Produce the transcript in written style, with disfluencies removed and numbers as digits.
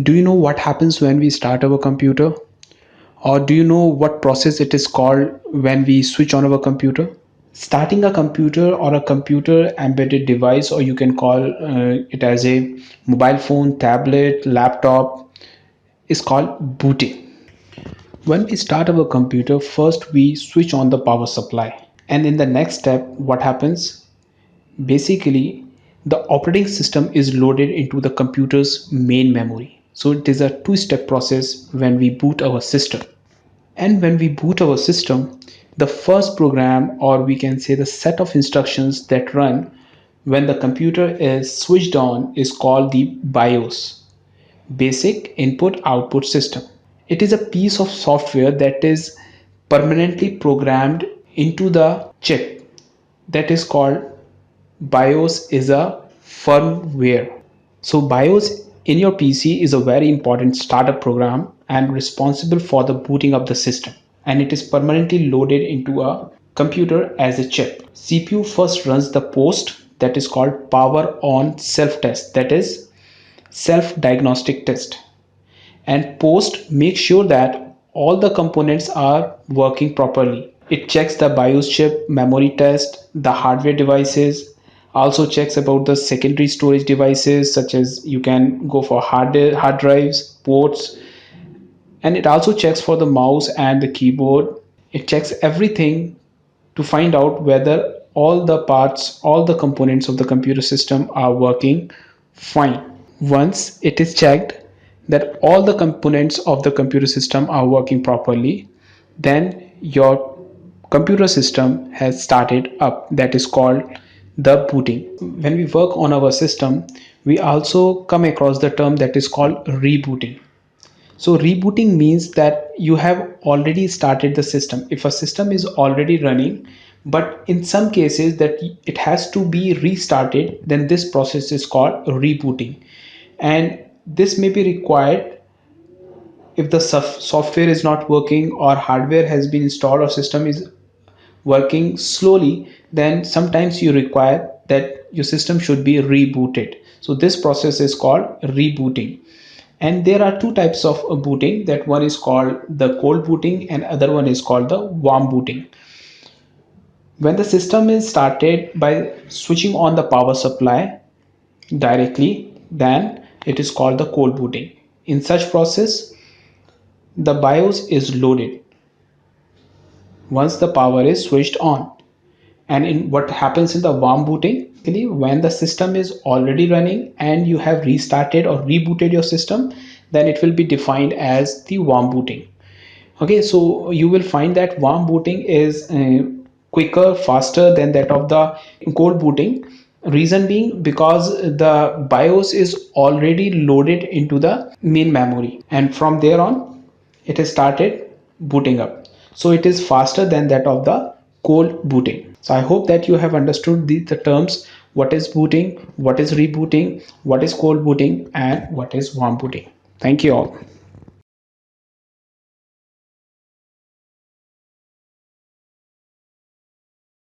Do you know what happens when we start our computer? Or do you know what process it is called when we switch on our computer? Starting a computer or a computer embedded device, or you can call it as a mobile phone, tablet, laptop, is called booting. When we start our computer, first we switch on the power supply. And in the next step, what happens? Basically, the operating system is loaded into the computer's main memory. So it is a two-step process when we boot our system. And when we boot our system, the first program, or we can say the set of instructions that run when the computer is switched on, is called the BIOS, Basic Input Output System. It is a piece of software that is permanently programmed into the chip, that is called BIOS is a firmware. So BIOS in your PC is a very important startup program and responsible for the booting of the system. And it is permanently loaded into a computer as a chip. CPU first runs the post, that is called power on self test, that is self diagnostic test. And post makes sure that all the components are working properly. It checks the BIOS chip, memory test, the hardware devices, also checks about the secondary storage devices, such as you can go for hard drives, ports, and it also checks for the mouse and the keyboard. It checks everything to find out whether all the parts, all the components of the computer system are working fine. Once it is checked that all the components of the computer system are working properly, then your computer system has started up, that is called the booting. When we work on our system, we also come across the term that is called rebooting. So rebooting means that you have already started the system. If a system is already running, but in some cases that it has to be restarted, then this process is called rebooting. And this may be required if the software is not working, or hardware has been installed, or system is working slowly, then sometimes you require that your system should be rebooted. So this process is called rebooting. And there are two types of booting, that one is called the cold booting and other one is called the warm booting. When the system is started by switching on the power supply directly, then it is called the cold booting. In such process, the BIOS is loaded once the power is switched on. And in what happens in the warm booting, when the system is already running and you have restarted or rebooted your system, then it will be defined as the warm booting. Okay, so you will find that warm booting is quicker, faster than that of the cold booting. Reason being because the BIOS is already loaded into the main memory, and from there on it has started booting up. So it is faster than that of the cold booting. So I hope that you have understood the terms: what is booting, what is rebooting, what is cold booting, and what is warm booting. Thank you all.